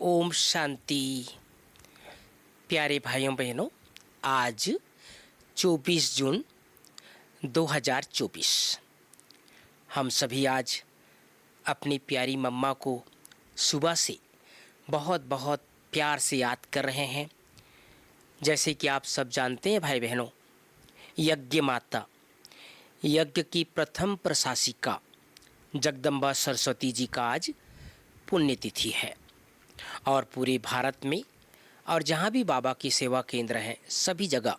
ओम शांति। प्यारे भाइयों बहनों, आज 24 जून 2024 हम सभी आज अपनी प्यारी मम्मा को सुबह से बहुत बहुत प्यार से याद कर रहे हैं। जैसे कि आप सब जानते हैं भाई बहनों, यज्ञ माता, यज्ञ की प्रथम प्रशासिका जगदम्बा सरस्वती जी का आज पुण्यतिथि है और पूरे भारत में और जहाँ भी बाबा की सेवा केंद्र हैं सभी जगह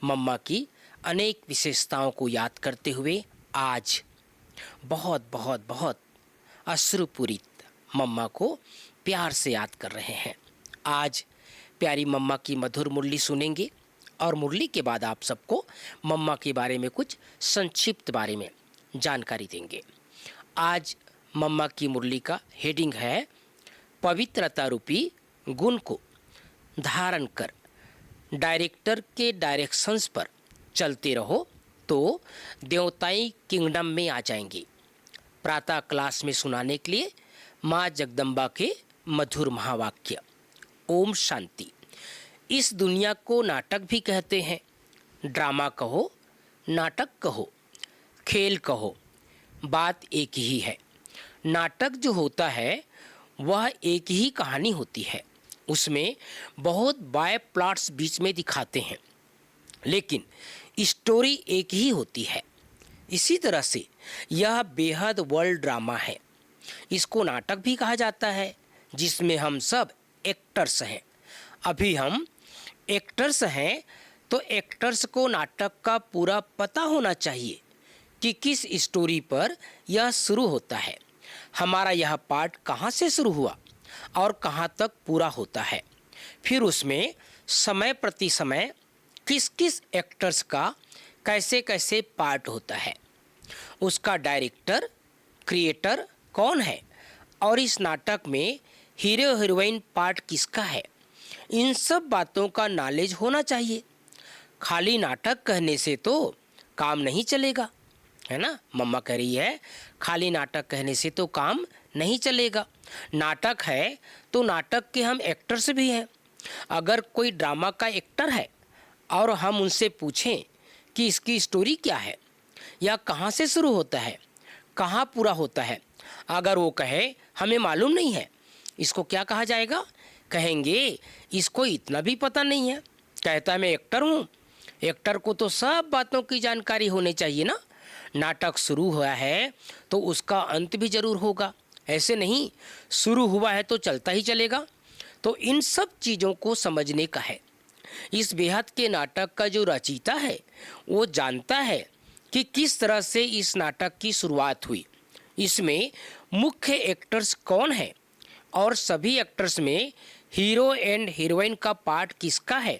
मम्मा की अनेक विशेषताओं को याद करते हुए आज बहुत बहुत बहुत अश्रुपूरित मम्मा को प्यार से याद कर रहे हैं। आज प्यारी मम्मा की मधुर मुरली सुनेंगे और मुरली के बाद आप सबको मम्मा के बारे में कुछ संक्षिप्त बारे में जानकारी देंगे। आज मम्मा की मुरली का हेडिंग है पवित्रता रूपी गुण को धारण कर डायरेक्टर के डायरेक्शंस पर चलते रहो तो देवताई किंगडम में आ जाएंगे। प्रातः क्लास में सुनाने के लिए माँ जगदम्बा के मधुर महावाक्य। ओम शांति। इस दुनिया को नाटक भी कहते हैं। ड्रामा कहो, नाटक कहो, खेल कहो, बात एक ही है। नाटक जो होता है वह एक ही कहानी होती है, उसमें बहुत बाय प्लॉट्स बीच में दिखाते हैं, लेकिन स्टोरी एक ही होती है। इसी तरह से यह बेहद वर्ल्ड ड्रामा है। इसको नाटक भी कहा जाता है, जिसमें हम सब एक्टर्स हैं। अभी हम एक्टर्स हैं तो एक्टर्स को नाटक का पूरा पता होना चाहिए कि किस स्टोरी पर यह शुरू होता है, हमारा यह पार्ट कहाँ से शुरू हुआ और कहाँ तक पूरा होता है, फिर उसमें समय प्रति समय किस किस एक्टर्स का कैसे कैसे पार्ट होता है, उसका डायरेक्टर क्रिएटर कौन है और इस नाटक में हीरो हीरोइन पार्ट किसका है, इन सब बातों का नॉलेज होना चाहिए। खाली नाटक कहने से तो काम नहीं चलेगा, है ना। मम्मा कह रही है खाली नाटक कहने से तो काम नहीं चलेगा। नाटक है तो नाटक के हम एक्टर्स भी हैं। अगर कोई ड्रामा का एक्टर है और हम उनसे पूछें कि इसकी स्टोरी क्या है या कहाँ से शुरू होता है, कहाँ पूरा होता है, अगर वो कहे हमें मालूम नहीं है, इसको क्या कहा जाएगा? कहेंगे इसको इतना भी पता नहीं है। कहता है मैं एक्टर हूँ। एक्टर को तो सब बातों की जानकारी होनी चाहिए ना। नाटक शुरू हुआ है तो उसका अंत भी जरूर होगा, ऐसे नहीं शुरू हुआ है तो चलता ही चलेगा। तो इन सब चीज़ों को समझने का है। इस बेहद के नाटक का जो रचयिता है वो जानता है कि किस तरह से इस नाटक की शुरुआत हुई, इसमें मुख्य एक्टर्स कौन है और सभी एक्टर्स में हीरो एंड हीरोइन का पार्ट किसका है।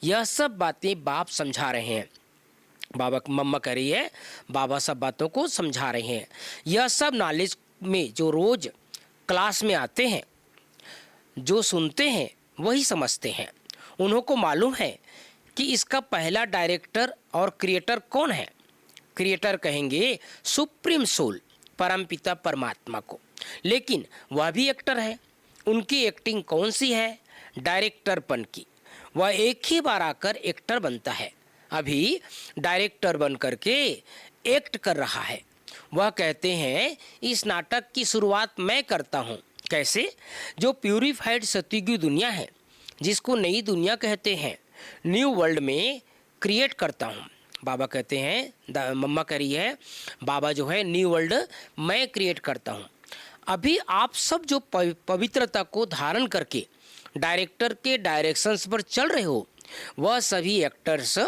यह सब बातें बाप समझा रहे हैं। बाबा मम्मा कह रही है बाबा सब बातों को समझा रहे हैं। यह सब नॉलेज में जो रोज़ क्लास में आते हैं, जो सुनते हैं वही समझते हैं। उन्हों को मालूम है कि इसका पहला डायरेक्टर और क्रिएटर कौन है। क्रिएटर कहेंगे सुप्रीम सोल, परमपिता परमात्मा को, लेकिन वह भी एक्टर है। उनकी एक्टिंग कौन सी है? डायरेक्टरपन की। वह एक ही बार आकर एक्टर बनता है, अभी डायरेक्टर बन करके एक्ट कर रहा है। वह कहते हैं इस नाटक की शुरुआत मैं करता हूँ। कैसे? जो प्यूरिफाइड सत्युगी दुनिया है, जिसको नई दुनिया कहते हैं, न्यू वर्ल्ड में क्रिएट करता हूँ। बाबा कहते हैं, मम्मा कह रही है बाबा जो है न्यू वर्ल्ड मैं क्रिएट करता हूँ। अभी आप सब जो पवित्रता को धारण करके डायरेक्टर के डायरेक्शंस पर चल रहे हो, वह सभी एक्टर्स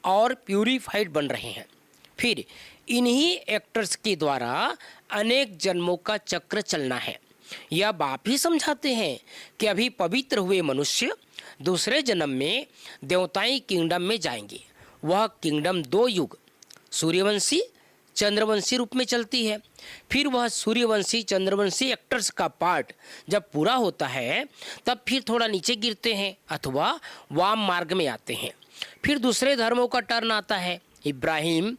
और प्यूरिफाइड बन रहे हैं। फिर इन्हीं एक्टर्स के द्वारा अनेक जन्मों का चक्र चलना है। यह बाप ही समझाते हैं कि अभी पवित्र हुए मनुष्य दूसरे जन्म में देवताई किंगडम में जाएंगे। वह किंगडम 2 युग सूर्यवंशी चंद्रवंशी रूप में चलती है। फिर वह सूर्यवंशी चंद्रवंशी एक्टर्स का पार्ट जब पूरा होता है तब फिर थोड़ा नीचे गिरते हैं अथवा वाम मार्ग में आते हैं। फिर दूसरे धर्मों का टर्न आता है, इब्राहिम,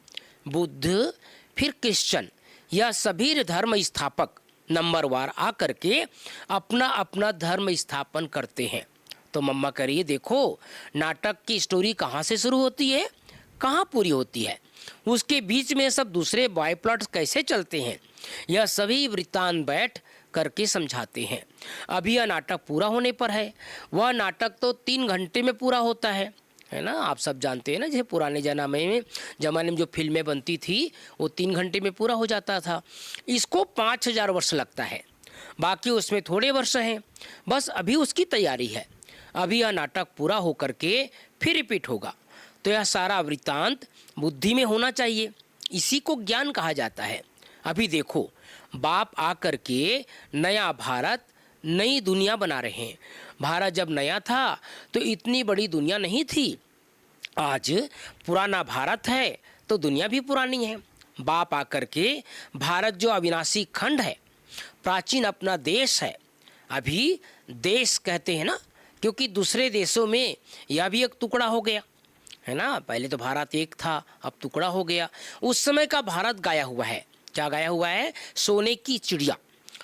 बुद्ध, फिर क्रिश्चियन। यह सभी धर्म स्थापक नंबरवार आकर के अपना अपना धर्म स्थापन करते हैं। तो मम्मा कह रही है, देखो नाटक की स्टोरी कहाँ से शुरू होती है, कहाँ पूरी होती है, उसके बीच में सब दूसरे बाय प्लॉट्स कैसे चलते हैं, यह सभी वृत्तांत बैठ करके समझाते हैं। अभी यह नाटक पूरा होने पर है। वह नाटक तो 3 घंटे में पूरा होता है ना। आप सब जानते हैं ना, जैसे पुराने ज़माने में जो फिल्में बनती थी वो 3 घंटे में पूरा हो जाता था। इसको 5000 वर्ष लगता है, बाकी उसमें थोड़े वर्ष हैं। बस अभी उसकी तैयारी है। अभी यह नाटक पूरा हो करके फिर रिपीट होगा। तो यह सारा वृत्तांत बुद्धि में होना चाहिए, इसी को ज्ञान कहा जाता है। अभी देखो, बाप आकर के नया भारत, नई दुनिया बना रहे हैं। भारत जब नया था तो इतनी बड़ी दुनिया नहीं थी। आज पुराना भारत है तो दुनिया भी पुरानी है। बाप आकर के भारत जो अविनाशी खंड है, प्राचीन अपना देश है, अभी देश कहते हैं ना, क्योंकि दूसरे देशों में यह भी एक टुकड़ा हो गया है ना। पहले तो भारत एक था, अब टुकड़ा हो गया। उस समय का भारत गाया हुआ है। क्या गाया हुआ है? सोने की चिड़िया।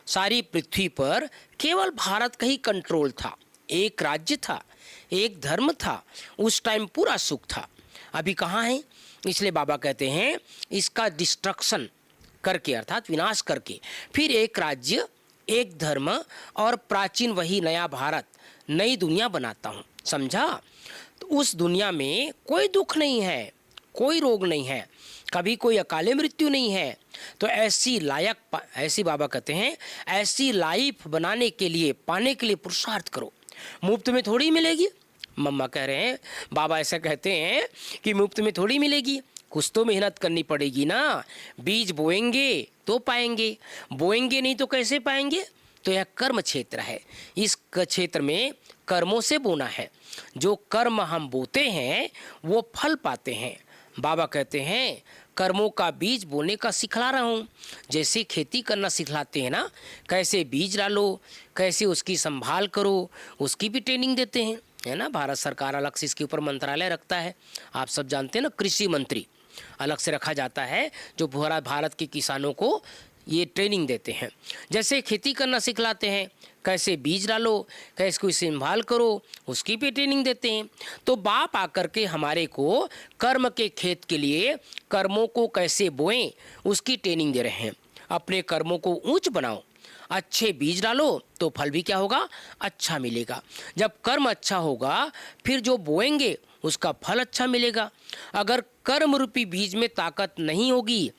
सारी पृथ्वी पर केवल भारत का ही कंट्रोल था। एक राज्य था, एक धर्म था, उस टाइम पूरा सुख था। अभी कहाँ है? इसलिए बाबा कहते हैं इसका डिस्ट्रक्शन करके, अर्थात विनाश करके, फिर एक राज्य, एक धर्म और प्राचीन वही नया भारत, नई दुनिया बनाता हूँ। समझा? तो उस दुनिया में कोई दुख नहीं है, कोई रोग नहीं है, कभी कोई अकाले मृत्यु नहीं है। तो ऐसी बाबा कहते हैं ऐसी लाइफ बनाने के लिए, पाने के लिए पुरुषार्थ करो। मुफ्त में थोड़ी मिलेगी। मम्मा कह रहे हैं, बाबा ऐसा कहते हैं कि मुफ्त में थोड़ी मिलेगी, कुछ तो मेहनत करनी पड़ेगी ना। बीज बोएंगे तो पाएंगे, बोएंगे नहीं तो कैसे पाएंगे? तो यह कर्म क्षेत्र है। इस क्षेत्र में कर्मों से बोना है। जो कर्म हम बोते हैं वो फल पाते हैं। बाबा कहते हैं कर्मों का बीज बोने का सिखला रहा हूँ। जैसे खेती करना सिखलाते हैं ना, कैसे बीज डालो, कैसे उसकी संभाल करो, उसकी भी ट्रेनिंग देते हैं, है ना। भारत सरकार अलग से इसके ऊपर मंत्रालय रखता है। आप सब जानते हैं ना, कृषि मंत्री अलग से रखा जाता है, जो पूरा भारत के किसानों को ये ट्रेनिंग देते हैं। जैसे खेती करना सिखलाते हैं, कैसे बीज डालो, कैसे कोई संभाल करो, उसकी भी ट्रेनिंग देते हैं। तो बाप आकर के हमारे को कर्म के खेत के लिए कर्मों को कैसे बोएं उसकी ट्रेनिंग दे रहे हैं। अपने कर्मों को ऊंच बनाओ, अच्छे बीज डालो तो फल भी क्या होगा? अच्छा मिलेगा। जब कर्म अच्छा होगा फिर जो बोएंगे उसका फल अच्छा मिलेगा। अगर कर्म रूपी बीज में ताकत नहीं होगी,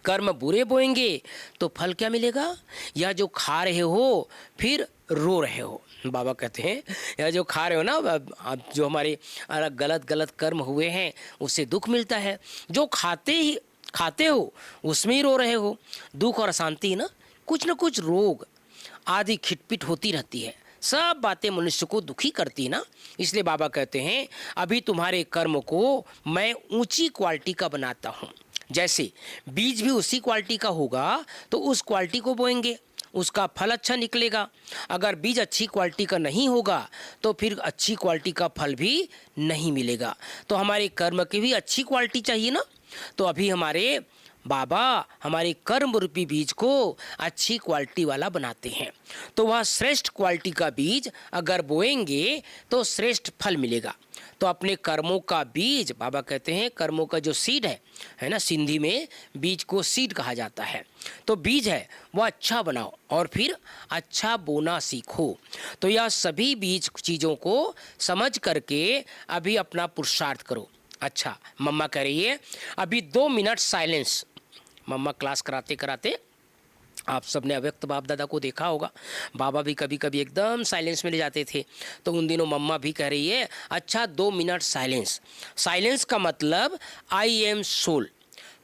कर्म बुरे बोएंगे तो फल क्या मिलेगा? या जो खा रहे हो फिर रो रहे हो। बाबा कहते हैं या जो खा रहे हो ना, अब जो हमारे गलत कर्म हुए हैं उससे दुख मिलता है। जो खाते हो उसमें ही रो रहे हो। दुख और अशांति ना, कुछ रोग आदि खिटपिट होती रहती है। सब बातें मनुष्य को दुखी करती ना। इसलिए बाबा कहते हैं अभी तुम्हारे कर्म को मैं ऊंची क्वालिटी का बनाता हूँ। जैसे बीज भी उसी क्वालिटी का होगा तो उस क्वालिटी को बोएंगे, उसका फल अच्छा निकलेगा। अगर बीज अच्छी क्वालिटी का नहीं होगा तो फिर अच्छी क्वालिटी का फल भी नहीं मिलेगा। तो हमारे कर्म की भी अच्छी क्वालिटी चाहिए ना। तो अभी हमारे बाबा हमारे कर्म रूपी बीज को अच्छी क्वालिटी वाला बनाते हैं। तो वह श्रेष्ठ क्वालिटी का बीज अगर बोएंगे तो श्रेष्ठ फल मिलेगा। तो अपने कर्मों का बीज, बाबा कहते हैं कर्मों का जो सीड है ना, सिंधी में बीज को सीड कहा जाता है। तो बीज है वह अच्छा बनाओ और फिर अच्छा बोना सीखो। तो यह सभी बीज चीज़ों को समझ करके अभी अपना पुरुषार्थ करो। अच्छा, मम्मा कह रही है अभी 2 मिनट साइलेंस। मम्मा क्लास कराते कराते आप सबने अव्यक्त बाप दादा को देखा होगा, बाबा भी कभी कभी एकदम साइलेंस में ले जाते थे। तो उन दिनों मम्मा भी कह रही है अच्छा 2 मिनट साइलेंस। साइलेंस का मतलब I am soul.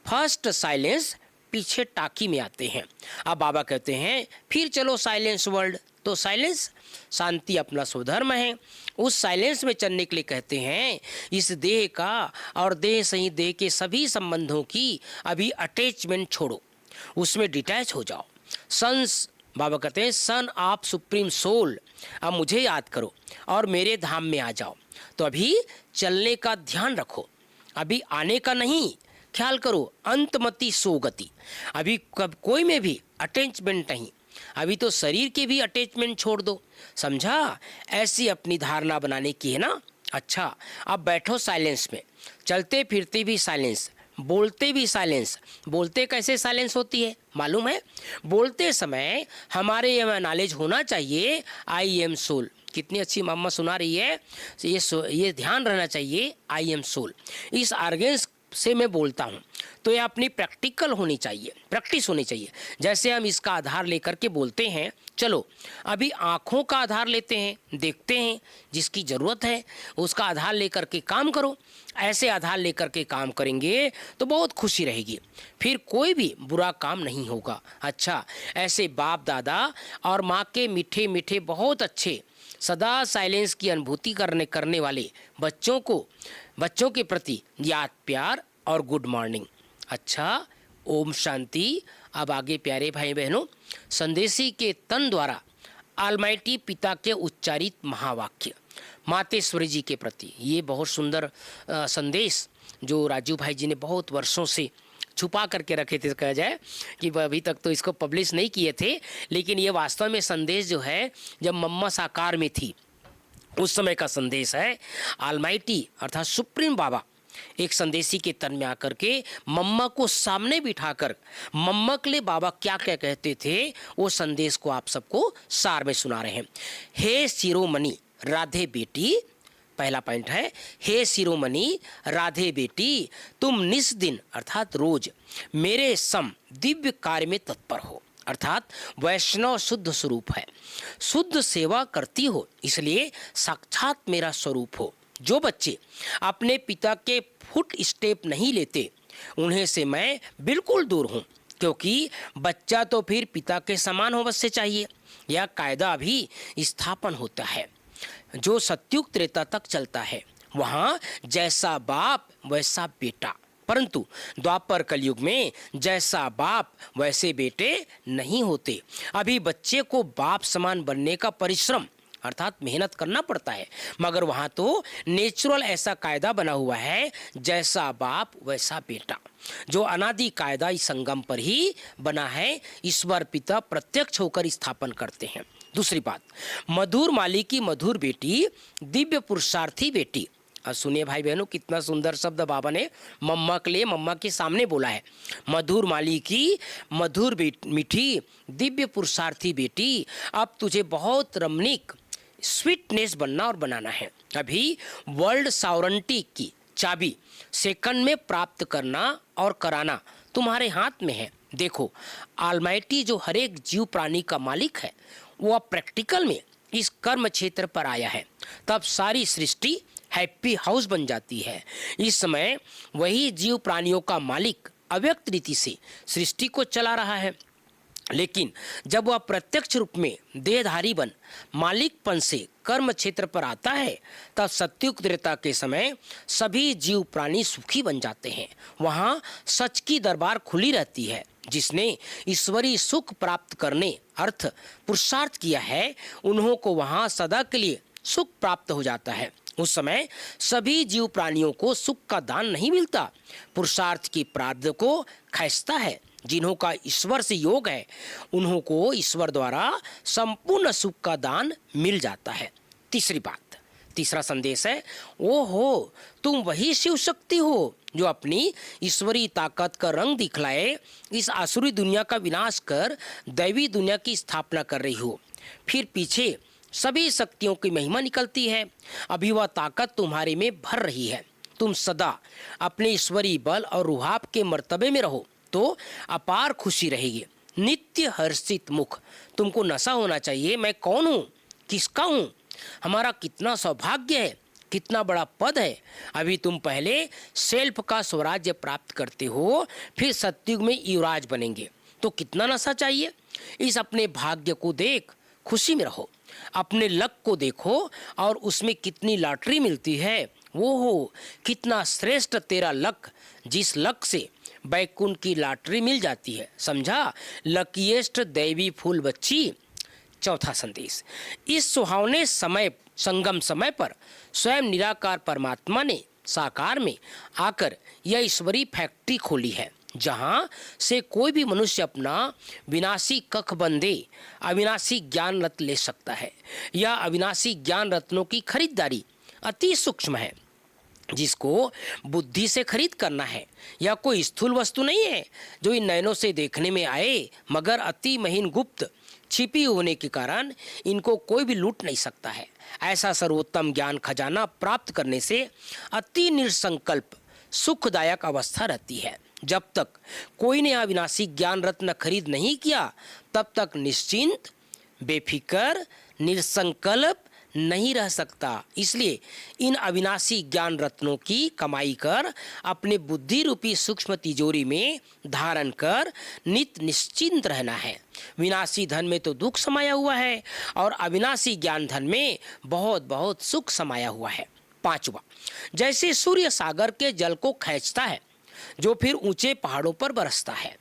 First silence पीछे टाकी में आते हैं। अब बाबा कहते हैं फिर चलो साइलेंस वर्ल्ड। तो साइलेंस शांति अपना स्वधर्म है। उस साइलेंस में चलने के लिए कहते हैं इस देह का और देह सही देह के सभी संबंधों की अभी अटैचमेंट छोड़ो, उसमें डिटैच हो जाओ। सन्स, बाबा कहते हैं सन ऑफ सुप्रीम सोल, अब मुझे याद करो और मेरे धाम में आ जाओ। तो अभी चलने का ध्यान रखो, अभी आने का नहीं, ख्याल करो। अंतमति सोगति, अभी कब कोई में भी अटैचमेंट नहीं, अभी तो शरीर के भी अटैचमेंट छोड़ दो, समझा? ऐसी अपनी धारणा बनाने की है ना। अच्छा, अब बैठो साइलेंस में, चलते फिरते भी साइलेंस, बोलते भी साइलेंस। बोलते कैसे साइलेंस होती है मालूम है? बोलते समय हमारे ये नॉलेज होना चाहिए, आई एम सोल। कितनी अच्छी मम्मा सुना रही है। ये ध्यान रहना चाहिए, आई एम सोल। इस आर्गेन्स से मैं बोलता हूँ, तो ये अपनी प्रैक्टिकल होनी चाहिए, प्रैक्टिस होनी चाहिए। जैसे हम इसका आधार लेकर के बोलते हैं, चलो अभी आँखों का आधार लेते हैं, देखते हैं, जिसकी ज़रूरत है उसका आधार लेकर के काम करो। ऐसे आधार लेकर के काम करेंगे तो बहुत खुशी रहेगी, फिर कोई भी बुरा काम नहीं होगा। अच्छा, ऐसे बाप दादा और माँ के मीठे मीठे बहुत अच्छे सदा साइलेंस की अनुभूति करने वाले बच्चों के प्रति याद, प्यार और गुड मॉर्निंग। अच्छा, ओम शांति। अब आगे प्यारे भाई बहनों, संदेशी के तन द्वारा ऑलमाइटी पिता के उच्चारित महावाक्य मातेश्वरी जी के प्रति। ये बहुत सुंदर संदेश जो राजू भाई जी ने बहुत वर्षों से छुपा करके रखे थे, कहा जाए कि अभी तक तो इसको पब्लिश नहीं किए थे, लेकिन ये वास्तव में संदेश जो है जब मम्मा साकार में थी उस समय का संदेश है। ऑलमाइटी अर्थात सुप्रीम बाबा एक संदेशी के तन में आकर के मम्मा को सामने बिठाकर मम्मा के लिए बाबा क्या क्या कहते थे वो संदेश को आप सबको सार में सुना रहे हैं। हे शिरोमणि राधे बेटी, पहला पॉइंट है, हे शिरोमणि राधे बेटी, तुम निस दिन अर्थात रोज मेरे सम दिव्य कार्य में तत्पर हो, अर्थात वैष्णव शुद्ध स्वरूप है, शुद्ध सेवा करती हो, इसलिए साक्षात मेरा स्वरूप हो। जो बच्चे अपने पिता के फुट स्टेप नहीं लेते उन्हें से मैं बिल्कुल दूर हूँ, क्योंकि बच्चा तो फिर पिता के समान अवश्य चाहिए। यह कायदा भी स्थापन होता है जो सत्युग त्रेता तक चलता है। वहाँ जैसा बाप वैसा बेटा, परंतु द्वापर कलयुग में जैसा बाप वैसे बेटे नहीं होते। अभी बच्चे को बाप समान बनने का परिश्रम अर्थात मेहनत करना पड़ता है, मगर वहाँ तो नेचुरल ऐसा कायदा बना हुआ है, जैसा बाप वैसा बेटा, जो अनादि कायदा इस संगम पर ही बना है। ईश्वर पिता प्रत्यक्ष होकर स्थापन करते हैं। दूसरी बात, मधुर माली की मधुर बेटी, दिव्य पुरुषार्थी बेटी। और सुनिए भाई बहनों, कितना सुंदर शब्द बाबा ने मम्मा के लिए मम्मा के सामने बोला है। मधुर माली की मधुर मीठी दिव्य पुरुषार्थी बेटी, अब तुझे बहुत रमणीक स्वीटनेस बनना और बनाना है। अभी वर्ल्ड सॉवरेंटी की चाबी सेकंड में प्राप्त करना और कराना तुम्हारे हाथ में है। देखो, ऑलमाइटी जो हर एक जीव प्राणी का मालिक है, वो अब प्रैक्टिकल में इस कर्म क्षेत्र पर आया है, तब सारी सृष्टि हैप्पी हाउस बन जाती है। इस समय वही जीव प्राणियों का मालिक अव्यक्त रीति से सृष्टि को चला रहा है, लेकिन जब वह प्रत्यक्ष रूप में देहधारी बन मालिकपन से कर्म क्षेत्र पर आता है, तब सत्युग त्रेता के समय सभी जीव प्राणी सुखी बन जाते हैं। वहाँ सच की दरबार खुली रहती है। जिसने ईश्वरीय सुख प्राप्त करने अर्थ पुरुषार्थ किया है, उन्हों को वहाँ सदा के लिए सुख प्राप्त हो जाता है। उस समय सभी जीव प्राणियों को सुख का दान नहीं मिलता, पुरुषार्थ की प्रारब्ध को खींचता है। जिन्हों का ईश्वर से योग है, उन्हों को ईश्वर द्वारा संपूर्ण सुख का दान मिल जाता है। तीसरी बात, तीसरा संदेश है, ओहो तुम वही शिव शक्ति हो जो अपनी ईश्वरीय ताकत का रंग दिखलाए इस आसुरी दुनिया का विनाश कर दैवी दुनिया की स्थापना कर रही हो। फिर पीछे सभी शक्तियों की महिमा निकलती है। अभी वह ताकत तुम्हारे में भर रही है। तुम सदा अपने ईश्वरीय बल और रुहाब के मर्तबे में रहो तो अपार खुशी रहेगी। नित्य हर्षित मुख, तुमको नशा होना चाहिए, मैं कौन हूँ, किसका हूँ, हमारा कितना सौभाग्य है, कितना बड़ा पद है। अभी तुम पहले सेल्फ का स्वराज्य प्राप्त करते हो, फिर सत्युग में युवराज बनेंगे, तो कितना नशा चाहिए। इस अपने भाग्य को देख खुशी में रहो। अपने लक को देखो और उसमें कितनी लॉटरी मिलती है। वो हो कितना श्रेष्ठ तेरा लक, जिस लक से बैकुंठ की लॉटरी मिल जाती है। समझा, लकीएस्ट दैवी फूल बच्ची। चौथा संदेश, इस सुहावने समय संगम समय पर स्वयं निराकार परमात्मा ने साकार में आकर यह ईश्वरीय फैक्ट्री खोली है। जहाँ से कोई भी मनुष्य अपना विनाशी कख बंदे अविनाशी ज्ञान रत्न ले सकता है। यह अविनाशी ज्ञान रत्नों की खरीदारी अति सूक्ष्म है, जिसको बुद्धि से खरीद करना है। यह कोई स्थूल वस्तु नहीं है जो इन नयनों से देखने में आए, मगर अति महीन गुप्त छिपी होने के कारण इनको कोई भी लूट नहीं सकता है। ऐसा सर्वोत्तम ज्ञान खजाना प्राप्त करने से अति निसंकल्प सुखदायक अवस्था रहती है। जब तक कोई ने अविनाशी ज्ञान रत्न खरीद नहीं किया, तब तक निश्चिंत, बेफिक्र, निसंकल्प नहीं रह सकता। इसलिए इन अविनाशी ज्ञान रत्नों की कमाई कर अपने बुद्धि रूपी सूक्ष्म तिजोरी में धारण कर नित निश्चिंत रहना है। विनाशी धन में तो दुख समाया हुआ है और अविनाशी ज्ञान धन में बहुत बहुत सुख समाया हुआ है। पांचवा, जैसे सूर्य सागर के जल को खींचता है जो फिर ऊंचे पहाड़ों पर बरसता है,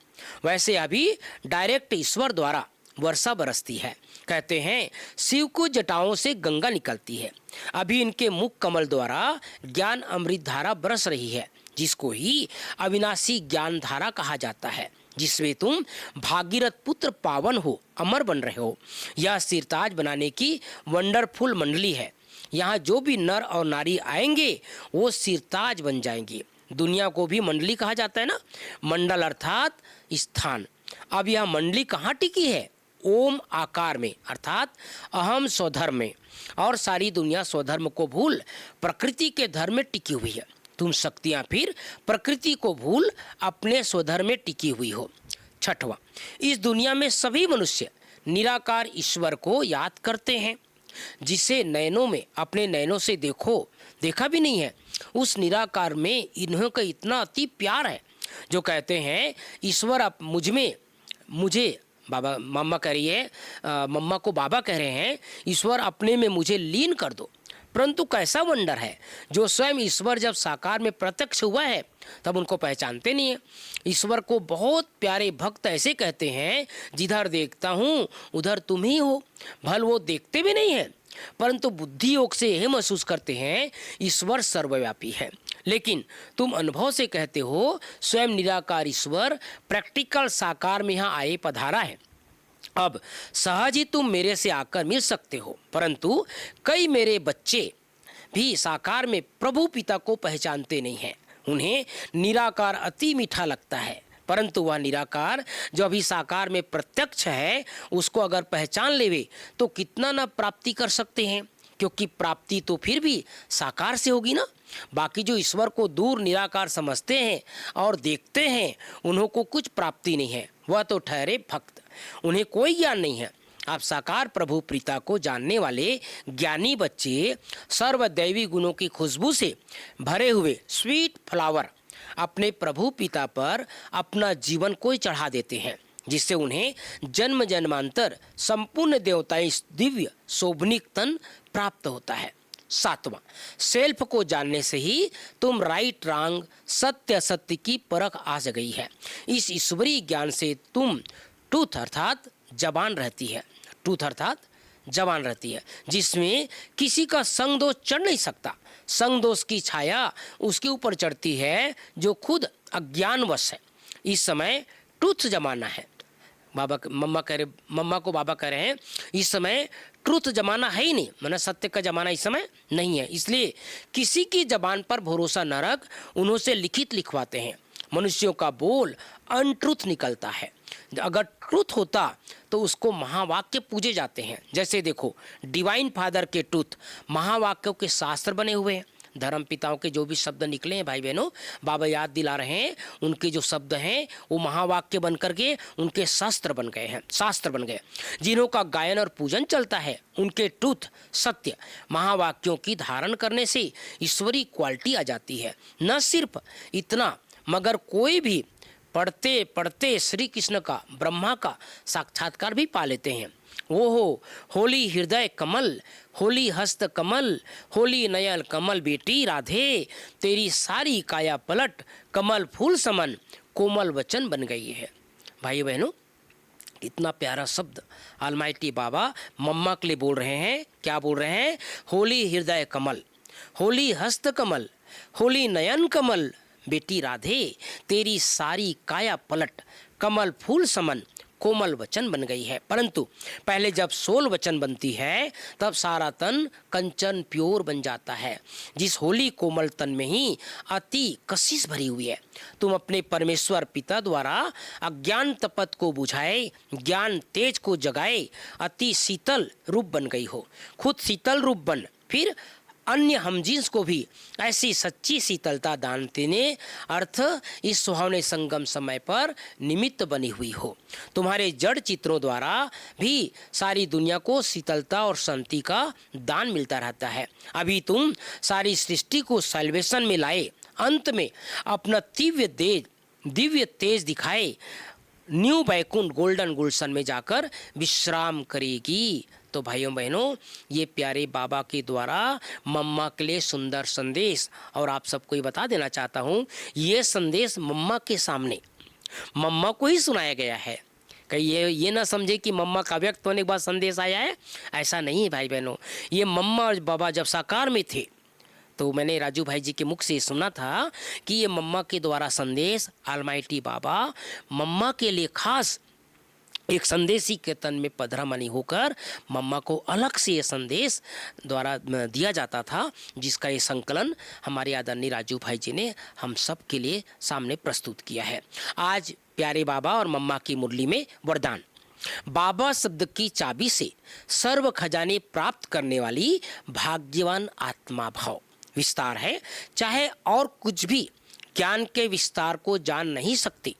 वैसे अभी डायरेक्ट ईश्वर द्वारा वर्षा बरसती है। कहते हैं शिव को जटाओं से गंगा निकलती है, अभी इनके मुख कमल द्वारा ज्ञान अमृत धारा बरस रही है, जिसको ही अविनाशी ज्ञान धारा कहा जाता है, जिसमें तुम भागीरथ पुत्र पावन हो, अमर बन रहे हो। यह सिरताज बनाने की वंडरफुल मंडली है। यहाँ जो भी नर और नारी आएंगे वो सिरताज बन जाएंगे। दुनिया को भी मंडली कहा जाता है ना, मंडल अर्थात स्थान। अब यह मंडली कहाँ टिकी है? ओम आकार में, अर्थात अहम स्वधर्म में, और सारी दुनिया स्वधर्म को भूल प्रकृति के धर्म में टिकी हुई है। तुम शक्तियाँ फिर प्रकृति को भूल अपने स्वधर्म में टिकी हुई हो। छठवां, इस दुनिया में सभी मनुष्य निराकार ईश्वर को याद करते हैं, जिसे नयनों में अपने नयनों से देखा भी नहीं है। उस निराकार में इन्हों का इतना अति प्यार है जो कहते हैं ईश्वर अब मुझे बाबा, मम्मा कह रही है, मम्मा को बाबा कह रहे हैं, ईश्वर अपने में मुझे लीन कर दो। परंतु कैसा वंडर है, जो स्वयं ईश्वर जब साकार में प्रत्यक्ष हुआ है तब उनको पहचानते नहीं है। ईश्वर को बहुत प्यारे भक्त ऐसे कहते हैं, जिधर देखता हूँ उधर तुम ही हो। भल वो देखते भी नहीं है, परंतु बुद्धि योग से यह महसूस करते हैं ईश्वर सर्वव्यापी है। लेकिन तुम अनुभव से कहते हो स्वयं निराकार ईश्वर प्रैक्टिकल साकार में यहाँ आए पधारा है। अब सहज ही तुम मेरे से आकर मिल सकते हो, परंतु कई मेरे बच्चे भी साकार में प्रभु पिता को पहचानते नहीं हैं। उन्हें निराकार अति मीठा लगता है, परंतु वह निराकार जो अभी साकार में प्रत्यक्ष है उसको अगर पहचान लेवे तो कितना न प्राप्ति कर सकते हैं, क्योंकि प्राप्ति तो फिर भी साकार से होगी ना। बाकी जो ईश्वर को दूर निराकार समझते हैं और देखते हैं उन्हों को कुछ प्राप्ति नहीं है, वह तो ठहरे भक्त, उन्हें कोई ज्ञान नहीं है। आप साकार प्रभु प्रीता को जानने वाले ज्ञानी बच्चे सर्वदैवी गुणों की खुशबू से भरे हुए स्वीट फ्लावर अपने प्रभु पिता पर अपना जीवन को ही चढ़ा देते हैं, जिससे उन्हें जन्म जन्मांतर संपूर्ण देवताएं दिव्य शोभनिक तन प्राप्त होता है। सातवां, सेल्फ को जानने से ही तुम राइट रॉन्ग सत्य असत्य की परख आ गई है। इस ईश्वरीय ज्ञान से तुम ट्रूथ अर्थात जबान रहती है, ट्रूथ अर्थात जबान रहती है, जिसमें किसी का संग दोष चढ़ नहीं सकता। संग दोष की छाया उसके ऊपर चढ़ती है जो खुद अज्ञानवश है। इस समय ट्रूथ जमाना है। मम्मा को बाबा कह रहे हैं इस समय ट्रूथ जमाना है ही नहीं, मतलब सत्य का जमाना इस समय नहीं है। इसलिए किसी की जबान पर भरोसा न रख उन्हों से लिखित लिखवाते हैं। मनुष्यों का बोल अनट्रूथ निकलता है। अगर ट्रूथ होता तो उसको महावाक्य पूजे जाते हैं। जैसे देखो डिवाइन फादर के ट्रूथ महावाक्यों के शास्त्र बने हुए हैं। धर्म पिताओं के जो भी शब्द निकले हैं भाई बहनों, बाबा याद दिला रहे हैं, उनके जो शब्द हैं वो महावाक्य बन करके उनके शास्त्र बन गए। जिन्हों का गायन और पूजन चलता है उनके ट्रूथ सत्य महावाक्यों की धारण करने से ईश्वरी क्वालिटी आ जाती है। न सिर्फ इतना मगर कोई भी पढ़ते पढ़ते श्री कृष्ण का ब्रह्मा का साक्षात्कार भी पा लेते हैं। वो हो होली हृदय कमल, होली हस्त कमल, होली नयन कमल बेटी राधे, तेरी सारी काया पलट कमल फूल समन कोमल वचन बन गई है। भाई बहनों, इतना प्यारा शब्द ऑलमाइटी बाबा मम्मा के लिए बोल रहे हैं। क्या बोल रहे हैं? होली हृदय कमल, होली हस्त कमल, होली नयन कमल बेटी राधे, तेरी सारी काया पलट कमल फूल समन कोमल वचन बन गई है। परंतु पहले जब सोल वचन बनती है तब सारा तन कंचन प्योर बन जाता है। जिस होली कोमल तन में ही अति कशिश भरी हुई है। तुम अपने परमेश्वर पिता द्वारा अज्ञान तपत को बुझाए, ज्ञान तेज को जगाए, अति शीतल रूप बन गई हो। खुद शीतल रूप बन, फिर अन्य हमजींस को भी ऐसी सच्ची शीतलता दान देने अर्थ इस सुहावने संगम समय पर निमित्त बनी हुई हो। तुम्हारे जड़ चित्रों द्वारा भी सारी दुनिया को शीतलता और शांति का दान मिलता रहता है। अभी तुम सारी सृष्टि को सैल्वेशन में लाए, अंत में अपना दिव्य तेज दिखाए, न्यू बैकुंठ गोल्डन गुलशन में जाकर विश्राम करेगी। तो भाइयों बहनों, ये प्यारे बाबा के द्वारा मम्मा के लिए सुंदर संदेश, और आप सबको ये बता देना चाहता हूँ, ये संदेश मम्मा के सामने मम्मा को ही सुनाया गया है। कहीं ये ना समझे कि मम्मा का व्यक्त होने के बाद संदेश आया है, ऐसा नहीं है भाई बहनों। ये मम्मा और बाबा जब साकार में थे तो मैंने राजू भाई जी के मुख से सुना था कि ये मम्मा के द्वारा संदेश ऑलमाइटी बाबा मम्मा के लिए खास एक संदेशी के तन में पधरामणि होकर मम्मा को अलग से ये संदेश द्वारा दिया जाता था, जिसका ये संकलन हमारे आदरणीय राजू भाई जी ने हम सब के लिए सामने प्रस्तुत किया है। आज प्यारे बाबा और मम्मा की मुरली में वरदान। बाबा शब्द की चाबी से सर्व खजाने प्राप्त करने वाली भाग्यवान आत्मा भाव विस्तार है। चाहे और कुछ भी ज्ञान के विस्तार को जान नहीं सकते,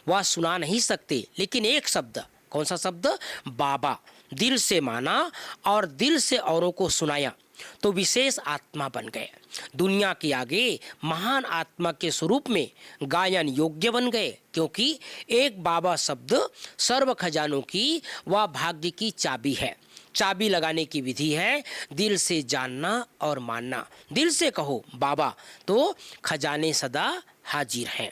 वह सुना नहीं सकते, लेकिन एक शब्द, कौन सा शब्द? बाबा, दिल से माना और दिल से औरों को सुनाया तो विशेष आत्मा बन गए। दुनिया के आगे महान आत्मा के स्वरूप में गायन योग्य बन गए, क्योंकि एक बाबा शब्द सर्व खजानों की व भाग्य की चाबी है। चाबी लगाने की विधि है दिल से जानना और मानना। दिल से कहो बाबा तो खजाने सदा हाजिर हैं।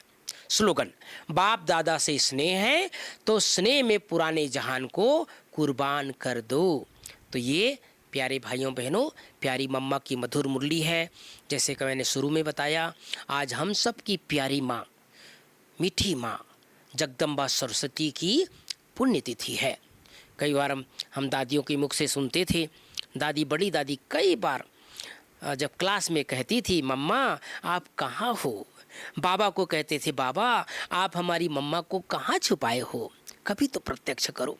स्लोगन, बाप दादा से स्नेह है तो स्नेह में पुराने जहान को कुर्बान कर दो। तो ये प्यारे भाइयों बहनों, प्यारी मम्मा की मधुर मुरली है। जैसे कि मैंने शुरू में बताया, आज हम सब की प्यारी माँ, मीठी माँ जगदम्बा सरस्वती की पुण्यतिथि है। कई बार हम दादियों के मुख से सुनते थे, दादी, बड़ी दादी कई बार जब क्लास में कहती थी, मम्मा आप कहाँ हो? बाबा को कहते थे, बाबा आप हमारी मम्मा को कहाँ छुपाए हो, कभी तो प्रत्यक्ष करो।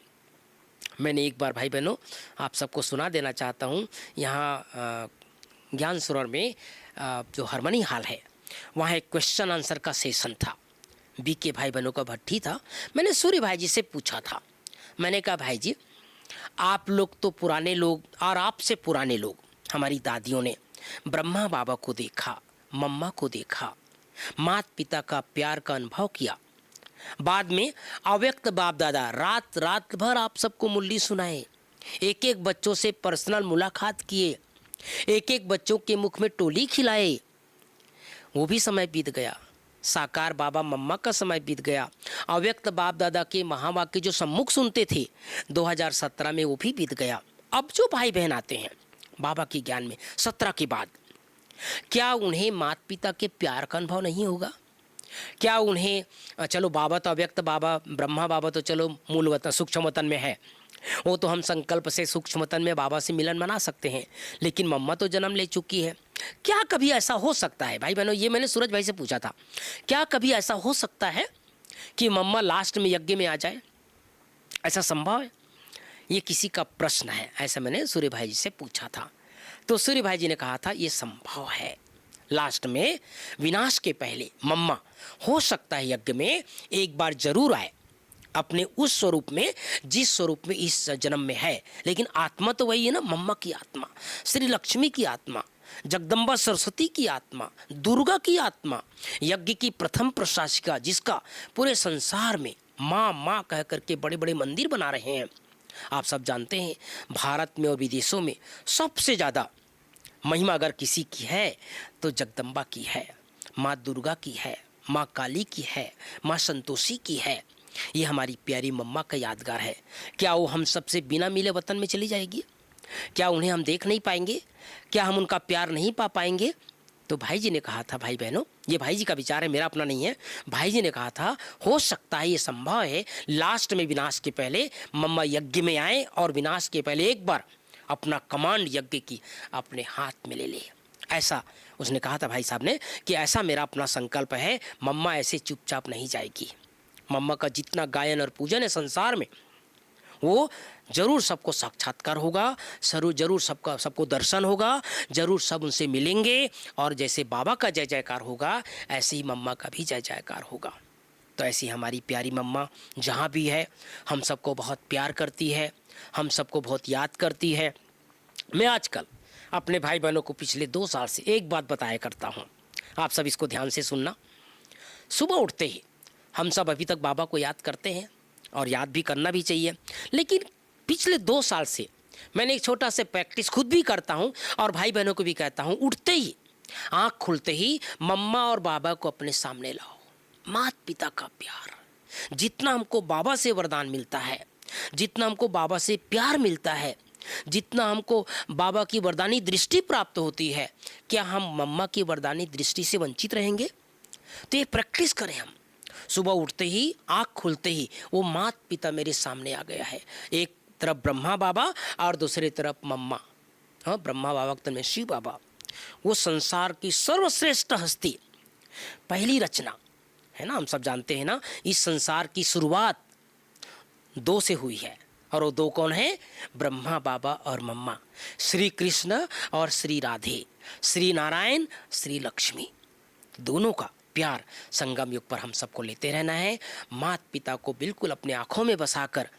मैंने एक बार भाई बहनों आप सबको सुना देना चाहता हूँ। यहाँ ज्ञान सरोवर में जो हारमोनी हॉल है, वहाँ एक क्वेश्चन आंसर का सेशन था। बीके भाई बहनों का भट्टी था। मैंने सूर्य भाई जी से पूछा था, मैंने कहा भाई जी आप लोग तो पुराने लोग और आपसे पुराने लोग, हमारी दादियों ने ब्रह्मा बाबा को देखा, मम्मा को देखा, माता पिता का प्यार का अनुभव किया, बाद में अव्यक्त बाप दादा रात भर आप सबको मुरली सुनाए, एक एक बच्चों से पर्सनल मुलाकात किए, एक एक बच्चों के मुख में टोली खिलाए। वो भी समय बीत गया। साकार बाबा मम्मा का समय बीत गया। अव्यक्त बाप दादा के महावाक्य जो सम्मुख सुनते थे 2017 में, वो भी बीत गया। अब जो भाई बहन आते हैं बाबा के ज्ञान में 17 के बाद, क्या उन्हें माता पिता के प्यार का अनुभव नहीं होगा? क्या उन्हें, चलो बाबा तो अव्यक्त बाबा, ब्रह्मा बाबा तो चलो मूल वतन सूक्ष्म वतन में है, वो तो हम संकल्प से सूक्ष्म वतन में बाबा से मिलन मना सकते हैं, लेकिन मम्मा तो जन्म ले चुकी है। क्या कभी ऐसा हो सकता है भाई बहनों? ये मैंने सूरज भाई से पूछा था, क्या कभी ऐसा हो सकता है कि मम्मा लास्ट में यज्ञ में आ जाए? ऐसा संभव है? ये किसी का प्रश्न है, ऐसा मैंने सूर्य भाई जी से पूछा था। तो सूर्य भाई जी ने कहा था ये संभव है, लास्ट में विनाश के पहले मम्मा हो सकता है यज्ञ में एक बार जरूर आए, अपने उस स्वरूप में जिस स्वरूप में इस जन्म में है, लेकिन आत्मा तो वही है ना, मम्मा की आत्मा, श्री लक्ष्मी की आत्मा, जगदम्बा सरस्वती की आत्मा, दुर्गा की आत्मा, यज्ञ की प्रथम प्रशासिका, जिसका पूरे संसार में माँ माँ कह करके बड़े बड़े मंदिर बना रहे हैं। आप सब जानते हैं भारत में और विदेशों में सबसे ज़्यादा महिमा अगर किसी की है तो जगदम्बा की है, माँ दुर्गा की है, माँ काली की है, माँ संतोषी की है। ये हमारी प्यारी मम्मा का यादगार है। क्या वो हम सबसे बिना मिले वतन में चली जाएगी? क्या उन्हें हम देख नहीं पाएंगे? क्या हम उनका प्यार नहीं पा पाएंगे? तो भाई जी ने कहा था, भाई बहनों, ये भाई जी का विचार है, मेरा अपना नहीं है। भाई जी ने कहा था हो सकता है, ये संभव है, लास्ट में विनाश के पहले मम्मा यज्ञ में आए और विनाश के पहले एक बार अपना कमांड यज्ञ की अपने हाथ में ले ले। ऐसा उसने कहा था भाई साहब ने कि ऐसा मेरा अपना संकल्प है, मम्मा ऐसे चुपचाप नहीं जाएगी। मम्मा का जितना गायन और पूजन है संसार में, वो जरूर सबको साक्षात्कार होगा, जरूर सबको दर्शन होगा, जरूर सब उनसे मिलेंगे, और जैसे बाबा का जय जयकार होगा ऐसे ही मम्मा का भी जय जयकार होगा। तो ऐसी हमारी प्यारी मम्मा जहाँ भी है हम सबको बहुत प्यार करती है, हम सबको बहुत याद करती है। मैं आजकल अपने भाई बहनों को पिछले 2 साल से एक बात बताया करता हूँ, आप सब इसको ध्यान से सुनना। सुबह उठते ही हम सब अभी तक बाबा को याद करते हैं और याद भी करना भी चाहिए, लेकिन पिछले 2 साल से मैंने एक छोटा सा प्रैक्टिस खुद भी करता हूँ और भाई बहनों को भी कहता हूँ, उठते ही आँख खुलते ही मम्मा और बाबा को अपने सामने लाओ। माता पिता का प्यार, जितना हमको बाबा से वरदान मिलता है, जितना हमको बाबा से प्यार मिलता है, जितना हमको बाबा की वरदानी दृष्टि प्राप्त होती है, क्या हम मम्मा की वरदानी दृष्टि से वंचित रहेंगे? तो ये प्रैक्टिस करें हम। सुबह उठते ही आँख खुलते ही वो माता पिता मेरे सामने आ गया है, एक तरफ ब्रह्मा बाबा और दूसरी तरफ मम्मा। हाँ, ब्रह्मा बाबा तो में शिव बाबा, वो संसार की सर्वश्रेष्ठ हस्ती, पहली रचना है ना। हम सब जानते हैं ना, इस संसार की शुरुआत 2 से हुई है, और वो 2 कौन है? ब्रह्मा बाबा और मम्मा, श्री कृष्ण और श्री राधे, श्री नारायण श्री लक्ष्मी। दोनों का प्यार संगम युग पर हम सबको लेते रहना है। माता पिता को बिल्कुल अपने आँखों में बसाकर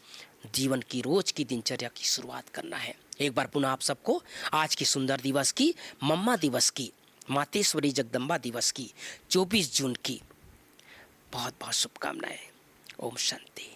जीवन की रोज की दिनचर्या की शुरुआत करना है। एक बार पुनः आप सबको आज की सुंदर दिवस की, मम्मा दिवस की, मातेश्वरी जगदम्बा दिवस की 24 जून की बहुत बहुत शुभकामनाएं। ओम शांति।